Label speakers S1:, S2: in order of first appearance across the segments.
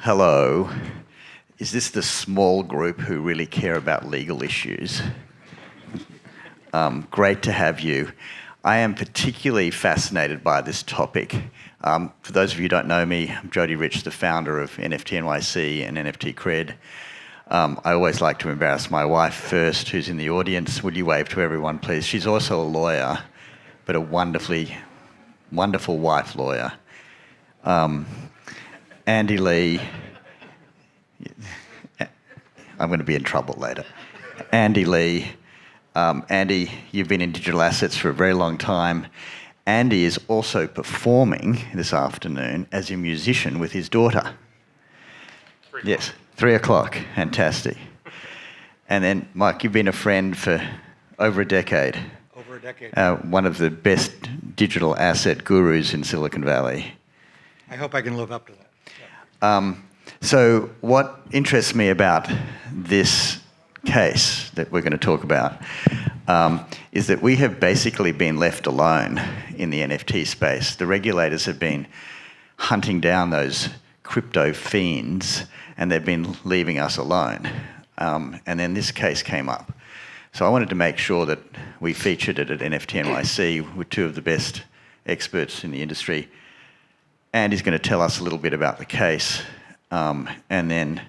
S1: hello. Is this the small group who really care about legal issues? Great to have you. I am particularly fascinated by this topic. For those of you who don't know me, I'm Jodee Rich, the founder of NFT.NYC and NFT Cred. I always like to embarrass my wife first, who's in the audience. Would you wave to everyone, please? She's also a lawyer, but a wonderful wife lawyer. Andy Lee, I'm going to be in trouble later. Andy Lee, Andy, you've been in digital assets for a very long time. Andy is also performing this afternoon as a musician with his daughter. Yes, 3 o'clock, fantastic. And then, Mike, you've been a friend for over a decade.
S2: Over a decade.
S1: One of the best digital asset gurus in Silicon Valley.
S2: I hope I can live up to that.
S1: So what interests me about this case that we're going to talk about is that we have basically been left alone in the NFT space. The regulators have been hunting down those crypto fiends and they've been leaving us alone. And then this case came up. So I wanted to make sure that we featured it at NFT.NYC with two of the best experts in the industry. Andy's going to tell us a little bit about the case, and then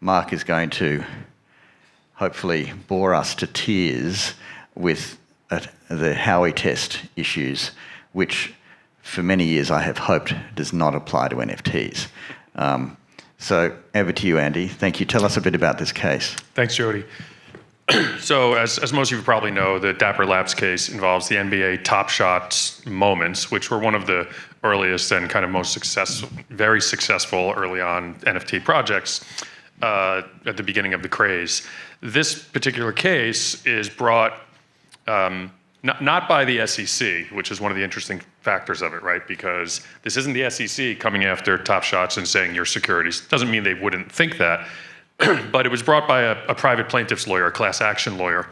S1: Mark is going to hopefully bore us to tears with the Howey test issues, which for many years I have hoped does not apply to NFTs. So over to you, Andy. Thank you. Tell us a bit about this case.
S3: Thanks, Jodee. So as most of you probably know, the Dapper Labs case involves the NBA Top Shots moments, which were one of the earliest and kind of most successful, very successful early on NFT projects at the beginning of the craze. This particular case is brought not by the SEC, which is one of the interesting factors of it, right? Because this isn't the SEC coming after Top Shots and saying you're securities. Doesn't mean they wouldn't think that. But it was brought by a private plaintiff's lawyer, a class action lawyer,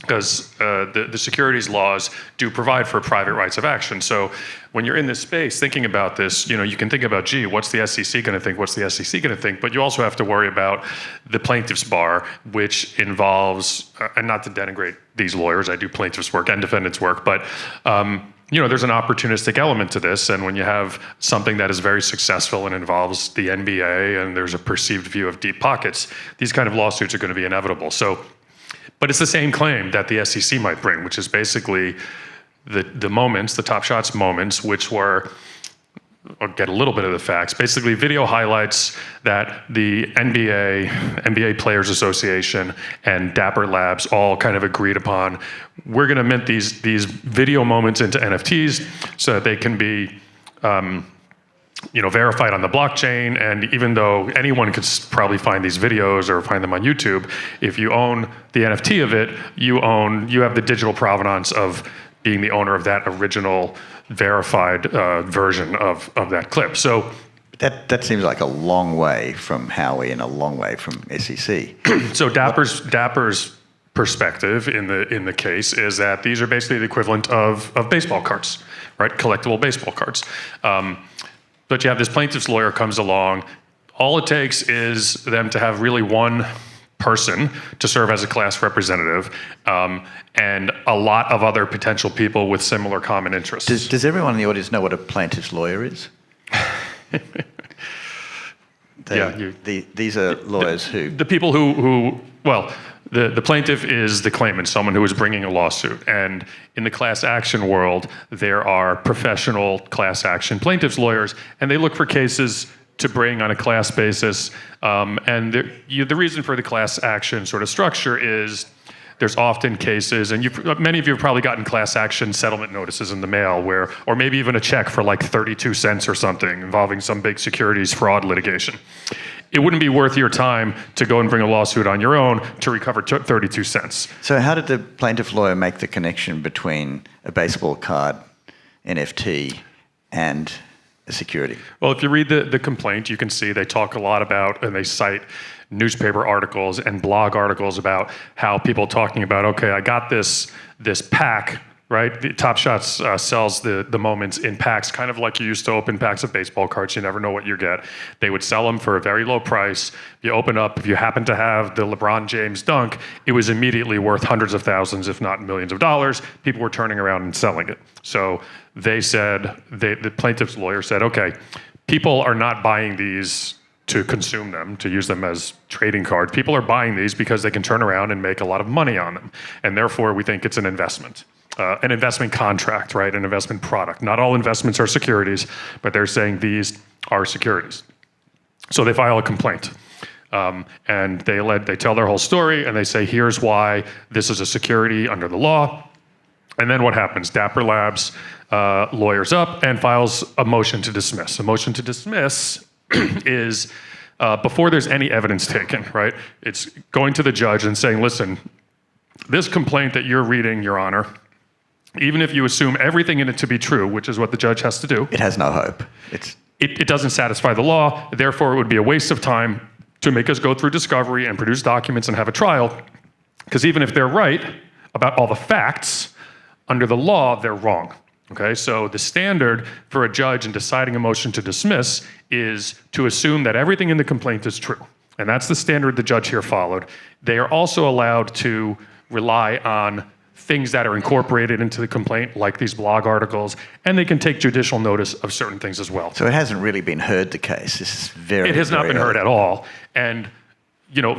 S3: because the securities laws do provide for private rights of action. So when you're in this space thinking about this, you can think about, gee, what's the SEC going to think? What's the SEC going to think? But you also have to worry about the plaintiff's bar, which involves, and not to denigrate these lawyers, I do plaintiff's work and defendant's work, but there's an opportunistic element to this, and when you have something that is very successful and involves the NBA and there's a perceived view of deep pockets, these kind of lawsuits are going to be inevitable. But it's the same claim that the SEC might bring, which is basically the moments, the Top Shots moments, which were, I'll get a little bit of the facts, basically video highlights that the NBA Players Association and Dapper Labs all kind of agreed upon. We're going to mint these video moments into NFTs so that they can be verified on the blockchain. And even though anyone could probably find these videos or find them on YouTube, if you own the NFT of it, you have the digital provenance of being the owner of that original verified version of that clip. So
S1: that seems like a long way from Howey and a long way from SEC.
S3: So Dapper's perspective in the case is that these are basically the equivalent of baseball cards, right? Collectible baseball cards. But you have this plaintiff's lawyer comes along. All it takes is them to have really one person to serve as a class representative, and a lot of other potential people with similar common interests.
S1: Does everyone in the audience know what a plaintiff's lawyer is? These are lawyers who...
S3: The people the plaintiff is the claimant, someone who is bringing a lawsuit. And in the class action world, there are professional class action plaintiff's lawyers, and they look for cases to bring on a class basis. And the reason for the class action sort of structure is there's often cases, and many of you have probably gotten class action settlement notices in the mail or maybe even a check for like 32 cents or something involving some big securities fraud litigation. It wouldn't be worth your time to go and bring a lawsuit on your own to recover 32 cents.
S1: So how did the plaintiff lawyer make the connection between a baseball card NFT and a security?
S3: Well, if you read the complaint, you can see they talk a lot about, and they cite newspaper articles and blog articles about how people talking about, okay, I got this pack right? The Top Shots sells the moments in packs, kind of like you used to open packs of baseball cards. You never know what you get. They would sell them for a very low price. You open up, if you happen to have the LeBron James dunk, it was immediately worth hundreds of thousands, if not millions of dollars. People were turning around and selling it. So they said, the plaintiff's lawyer said, okay, people are not buying these to consume them, to use them as trading cards. People are buying these because they can turn around and make a lot of money on them. And therefore, we think it's an investment contract, right? An investment product. Not all investments are securities, but they're saying these are securities. So they file a complaint. And they tell their whole story, and they say, here's why this is a security under the law. And then what happens? Dapper Labs lawyers up and files a motion to dismiss. A motion to dismiss is before there's any evidence taken, right? It's going to the judge and saying, listen, this complaint that you're reading, Your Honor, even if you assume everything in it to be true, which is what the judge has to do.
S1: It has no hope.
S3: It doesn't satisfy the law. Therefore, it would be a waste of time to make us go through discovery and produce documents and have a trial. Because even if they're right about all the facts, under the law, they're wrong. Okay, so the standard for a judge in deciding a motion to dismiss is to assume that everything in the complaint is true. And that's the standard the judge here followed. They are also allowed to rely on things that are incorporated into the complaint, like these blog articles, and they can take judicial notice of certain things as well.
S1: So it hasn't really been heard, the case. This is
S3: It has not been heard at all. And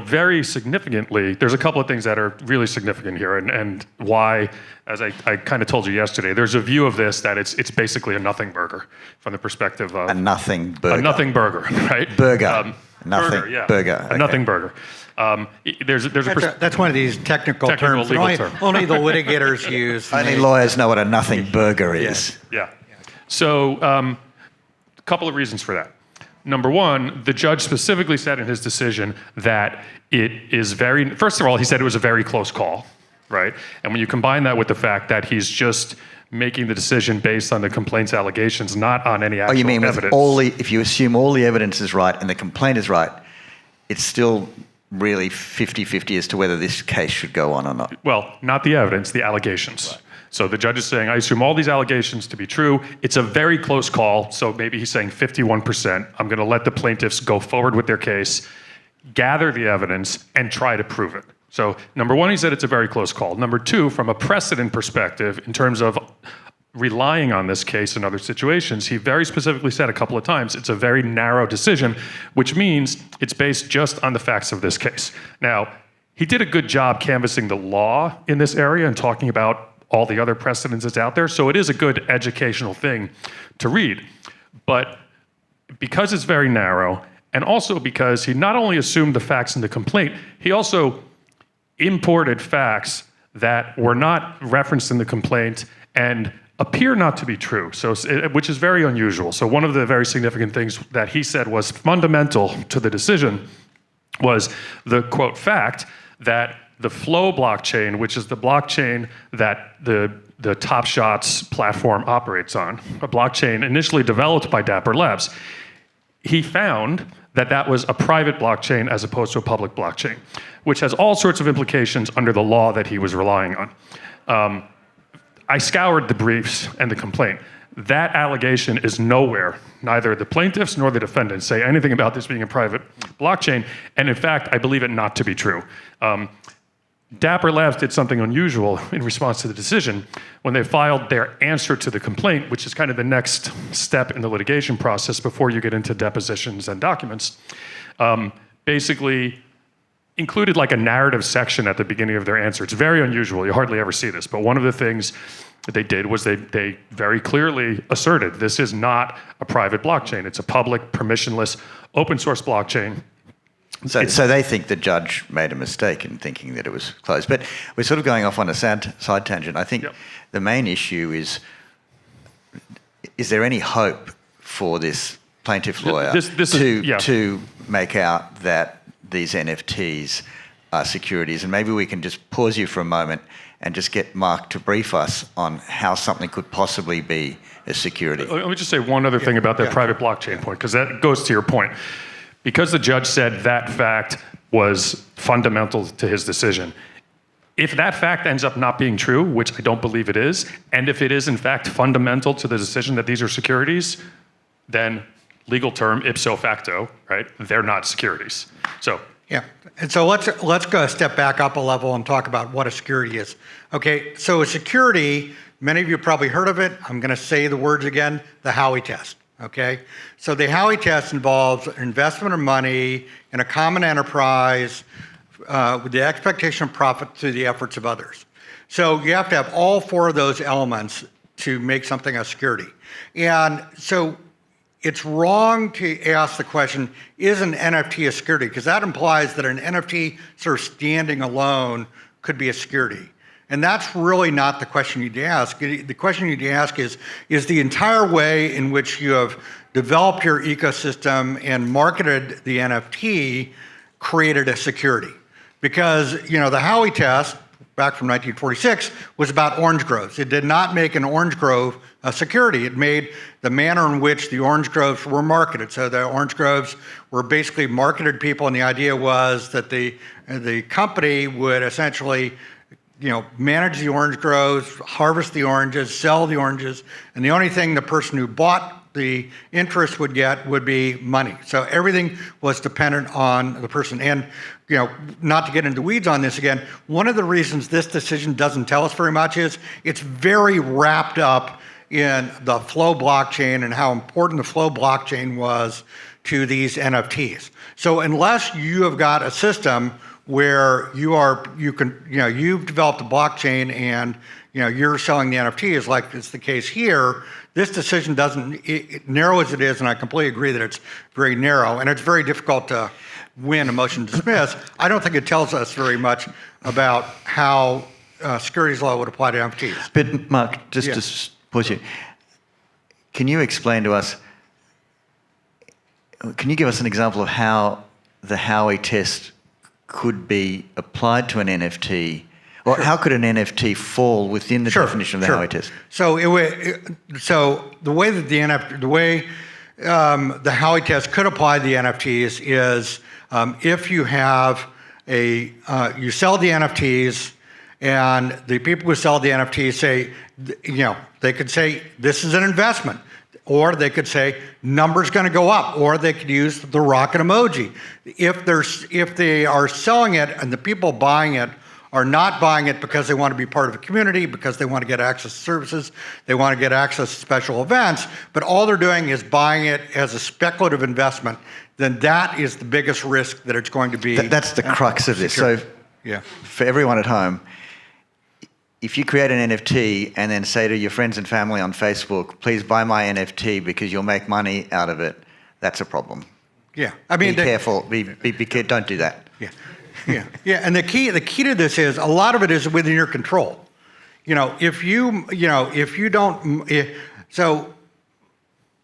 S3: very significantly, there's a couple of things that are really significant here, and why, as I kind of told you yesterday, there's a view of this that it's basically a nothing burger from the perspective of...
S1: A nothing burger.
S3: A nothing burger, right?
S1: Burger. Nothing
S3: burger, yeah.
S1: Burger.
S3: A nothing burger.
S2: That's one of these technical terms
S3: legal
S2: that
S3: term.
S2: only the litigators use.
S1: Only lawyers know what a nothing burger is.
S3: Yeah. So a couple of reasons for that. Number one, the judge specifically said in his decision that it is first of all, he said it was a very close call, right? And when you combine that with the fact that he's just making the decision based on the complaint's allegations, not on any actual evidence.
S1: Oh, you mean if you assume all the evidence is right and the complaint is right, it's still really 50-50 as to whether this case should go on or not?
S3: Well, not the evidence, the allegations. Right. So the judge is saying, I assume all these allegations to be true. It's a very close call. So maybe he's saying 51%. I'm going to let the plaintiffs go forward with their case, gather the evidence, and try to prove it. So number one, he said it's a very close call. Number two, from a precedent perspective, in terms of relying on this case in other situations, he very specifically said a couple of times, it's a very narrow decision, which means it's based just on the facts of this case. Now, he did a good job canvassing the law in this area and talking about all the other precedents that's out there. So it is a good educational thing to read. But because it's very narrow, and also because he not only assumed the facts in the complaint, he also imported facts that were not referenced in the complaint and appear not to be true, which is very unusual. So one of the very significant things that he said was fundamental to the decision was the, quote, fact that the Flow blockchain, which is the blockchain that the Top Shots platform operates on, a blockchain initially developed by Dapper Labs, he found that was a private blockchain as opposed to a public blockchain, which has all sorts of implications under the law that he was relying on. I scoured the briefs and the complaint. That allegation is nowhere. Neither the plaintiffs nor the defendants say anything about this being a private blockchain, and in fact, I believe it not to be true. Dapper Labs did something unusual in response to the decision when they filed their answer to the complaint, which is kind of the next step in the litigation process before you get into depositions and documents, basically included like a narrative section at the beginning of their answer. It's very unusual. You hardly ever see this. But one of the things that they did was they very clearly asserted this is not a private blockchain. It's a public, permissionless, open source blockchain.
S1: So they think the judge made a mistake in thinking that it was closed. But we're sort of going off on a side tangent. I think the main issue is there any hope for this plaintiff lawyer to make out that these NFTs are securities? And maybe we can just pause you for a moment and just get Mark to brief us on how something could possibly be a security.
S3: Let me just say one other thing about that private blockchain point, because that goes to your point. Because the judge said that fact was fundamental to his decision, If that fact ends up not being true, which I don't believe it is, and if it is in fact fundamental to the decision that these are securities, then legal term ipso facto, right? They're not securities. So
S2: Yeah, and so let's go a step back up a level and talk about what a security is. Okay, so a security, many of you probably heard of it. I'm going to say the words again, the Howey test. Okay, so the Howey test involves investment of money in a common enterprise with the expectation of profit through the efforts of others. So you have to have all four of those elements to make something a security. And so it's wrong to ask the question, is an NFT a security? Because that implies that an NFT sort of standing alone could be a security. And that's really not the question you'd ask. The question you'd ask is the entire way in which you have developed your ecosystem and marketed the NFT created a security? Because, you know, the Howey test, back from 1946, was about orange groves. It did not make an orange grove a security. It made the manner in which the orange groves were marketed. So the orange groves were basically marketed to people, and the idea was that the company would essentially, you know, manage the orange groves, harvest the oranges, sell the oranges, and the only thing the person who bought the interest would get would be money. So everything was dependent on the person. And, you know, not to get into weeds on this again, one of the reasons this decision doesn't tell us very much is it's very wrapped up in the Flow blockchain and how important the Flow blockchain was to these NFTs. So unless you have got a system where you've developed a blockchain and, you know, you're selling the NFTs like it's the case here, this decision doesn't, narrow as it is, and I completely agree that it's very narrow, and it's very difficult to win a motion to dismiss. I don't think it tells us very much about how securities law would apply to NFTs.
S1: But Mark, just to pause you, can you explain to us, can you give us an example of how the Howey test could be applied to an NFT? Or how could an NFT fall within the definition of the Howey test?
S2: So the way that the Howey test could apply to the NFTs is if you have you sell the NFTs, and the people who sell the NFTs say, you know, they could say this is an investment, or they could say number's going to go up, or they could use the rocket emoji. If they are selling it and the people buying it are not buying it because they want to be part of a community, because they want to get access to services, they want to get access to special events, but all they're doing is buying it as a speculative investment, then that is the biggest risk that it's going to be.
S1: That's the crux of this. So for everyone at home, if you create an NFT and then say to your friends and family on Facebook, please buy my NFT because you'll make money out of it, that's a problem.
S2: Yeah, I mean,
S1: be careful. Be careful. Don't do that.
S2: Yeah. And the key to this is a lot of it is within your control. So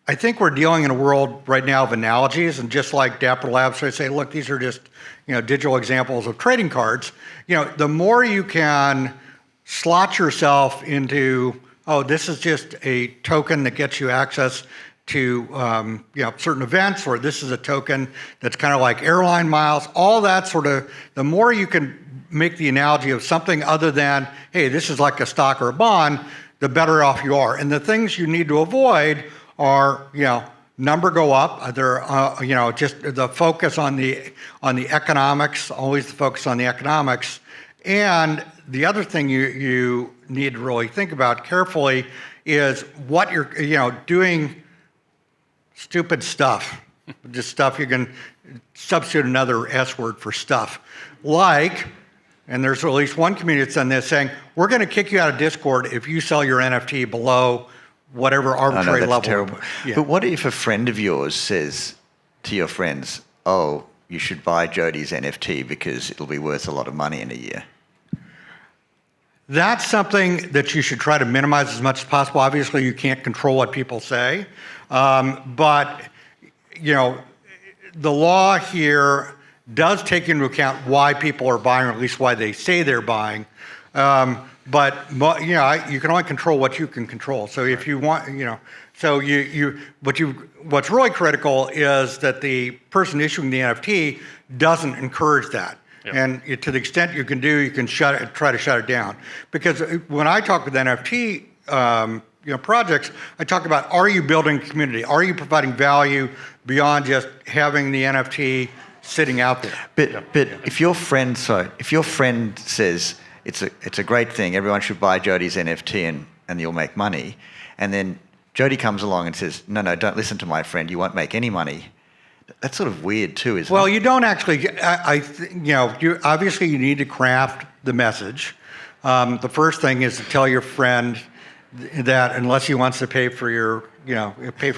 S2: I think we're dealing in a world right now of analogies, and just like Dapper Labs, I say, look, these are just, you know, digital examples of trading cards. You know, the more you can slot yourself into, oh, this is just a token that gets you access to certain events, or this is a token that's kind of like airline miles, all that sort of, the more you can make the analogy of something other than, hey, this is like a stock or a bond, the better off you are. And the things you need to avoid are, you know, number go up, just the focus on the economics, always the focus on the economics. And the other thing you need to really think about carefully is what you're, doing stupid stuff, just stuff you can substitute another S word for stuff. Like, and there's at least one community that's done this, saying, we're going to kick you out of Discord if you sell your NFT below whatever arbitrary level.
S1: Terrible. Yeah. But what if a friend of yours says to your friends, oh, you should buy Jodee's NFT because it'll be worth a lot of money in a year?
S2: That's something that you should try to minimize as much as possible. Obviously, you can't control what people say. But, the law here does take into account why people are buying, or at least why they say they're buying. But you can only control what you can control. So if you want, what's really critical is that the person issuing the NFT doesn't encourage that. And to the extent you can try to shut it down. Because when I talk with NFT projects, I talk about, are you building community? Are you providing value beyond just having the NFT sitting out there?
S1: But if your friend says it's a great thing, everyone should buy Jodee's NFT and you'll make money, and then Jodee comes along and says, no, don't listen to my friend, you won't make any money. That's sort of weird too, isn't it?
S2: Well, you don't actually, obviously you need to craft the message. The first thing is to tell your friend that unless he wants to pay for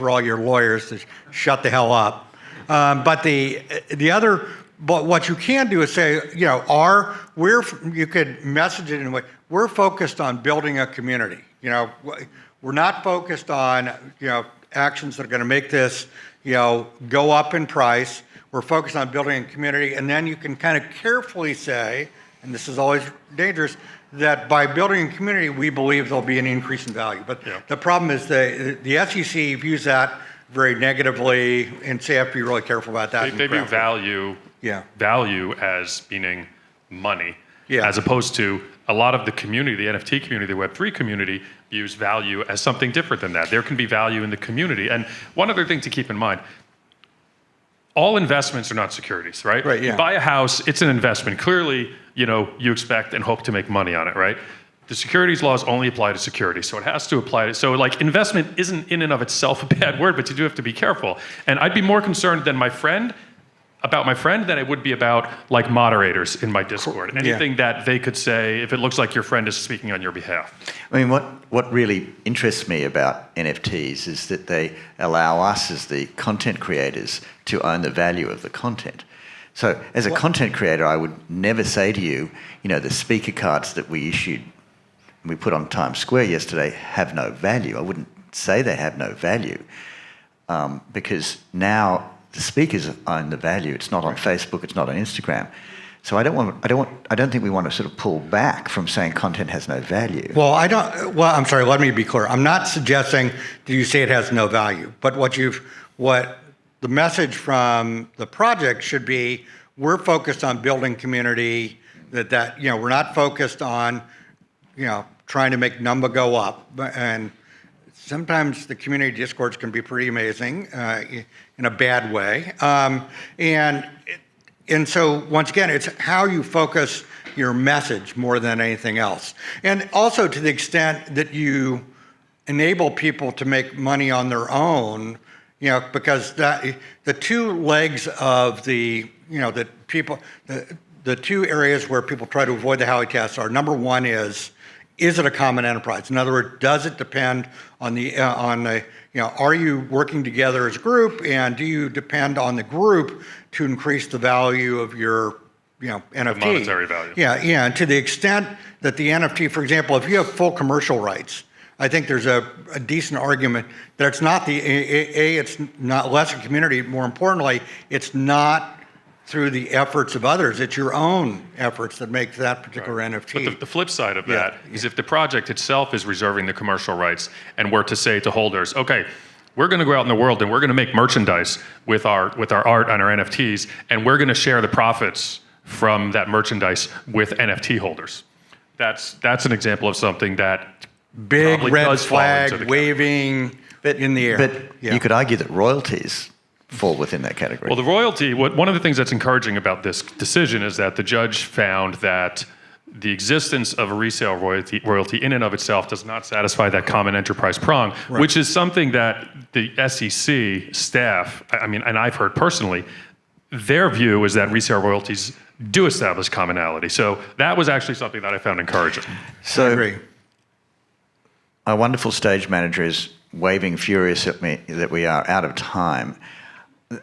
S2: all your lawyers, to shut the hell up. But what you can do is say, you could message it in a way, we're focused on building a community. We're not focused on, actions that are going to make this, go up in price. We're focused on building a community. And then you can kind of carefully say, and this is always dangerous, that by building a community, we believe there'll be an increase in value. But the problem is the SEC views that very negatively, and so you have to be really careful about that.
S3: They view value as meaning money, as opposed to a lot of the community, the NFT community, the Web3 community, views value as something different than that. There can be value in the community. And one other thing to keep in mind, all investments are not securities, right?
S2: Right, yeah.
S3: You buy a house, it's an investment. Clearly, you expect and hope to make money on it, right? The securities laws only apply to securities, so it has to apply to, so like investment isn't in and of itself a bad word, but you do have to be careful. And I'd be more concerned than about my friend than it would be about like moderators in my Discord. Anything that they could say if it looks like your friend is speaking on your behalf.
S1: I mean, what really interests me about NFTs is that they allow us as the content creators to own the value of the content. So as a content creator, I would never say to you, the speaker cards that we issued, we put on Times Square yesterday have no value. I wouldn't say they have no value because now the speakers own the value. It's not on Facebook. It's not on Instagram. So I don't think we want to sort of pull back from saying content has no value.
S2: Well, I'm sorry. Let me be clear. I'm not suggesting that you say it has no value, but what the message from the project should be: we're focused on building community. That we're not focused on trying to make number go up. And sometimes the community discords can be pretty amazing in a bad way. And so once again, it's how you focus your message more than anything else. And also to the extent that you enable people to make money on their own, because the two legs of the two areas where people try to avoid the Howey test are, number one is it a common enterprise? In other words, does it depend on are you working together as a group, and do you depend on the group to increase the value of your NFT?
S3: The monetary value.
S2: Yeah, and to the extent that the NFT, for example, if you have full commercial rights, I think there's a decent argument that it's not it's not less a community. More importantly, it's not through the efforts of others. It's your own efforts that make that particular NFT.
S3: But the flip side of that is if the project itself is reserving the commercial rights and were to say to holders, okay, we're going to go out in the world and we're going to make merchandise with our art and our NFTs, and we're going to share the profits from that merchandise with NFT holders. That's an example of something that
S2: big
S3: probably
S2: red
S3: does fall into
S2: flag
S3: the
S2: waving in the air.
S1: But you could argue that royalties fall within that category.
S3: Well, the royalty, one of the things that's encouraging about this decision is that the judge found that the existence of a resale royalty in and of itself does not satisfy that common enterprise prong, which is something that the SEC staff, and I've heard personally, their view is that resale royalties do establish commonality. So that was actually something that I found encouraging.
S1: So
S2: I agree.
S1: Our wonderful stage manager is waving furious at me that we are out of time.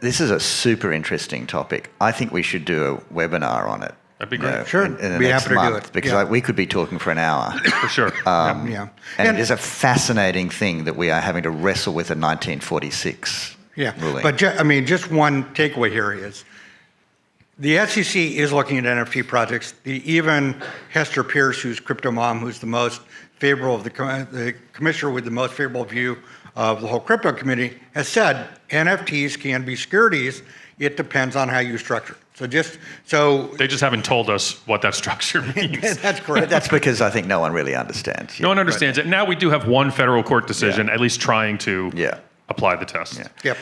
S1: This is a super interesting topic. I think we should do a webinar on it.
S3: That'd be great.
S2: Sure.
S1: In the
S2: Be
S1: next
S2: happy to do
S1: month,
S2: it.
S1: because we could be talking for an hour.
S3: For sure.
S1: And it is a fascinating thing that we are having to wrestle with a 1946 ruling.
S2: But just one takeaway here is the SEC is looking at NFT projects. Even Hester Pierce, who's Crypto Mom, who's the most favorable of the commissioner with the most favorable view of the whole crypto community, has said NFTs can be securities. It depends on how you structure it.
S3: They just haven't told us what that structure means.
S2: That's correct.
S1: That's because I think no one really understands.
S3: No one understands it. Now we do have one federal court decision,
S1: Yeah.
S3: at least trying to apply the test.
S1: Yeah.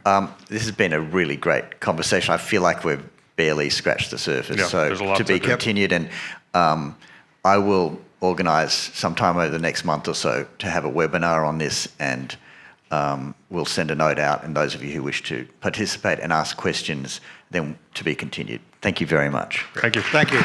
S2: Yep.
S1: This has been a really great conversation. I feel like we've barely scratched the surface.
S3: Yeah,
S1: so
S3: there's a lot
S1: to be
S3: to do.
S1: continued, and I will organise sometime over the next month or so to have a webinar on this, and we'll send a note out, and those of you who wish to participate and ask questions, then to be continued. Thank you very much.
S3: Thank you.
S2: Thank you.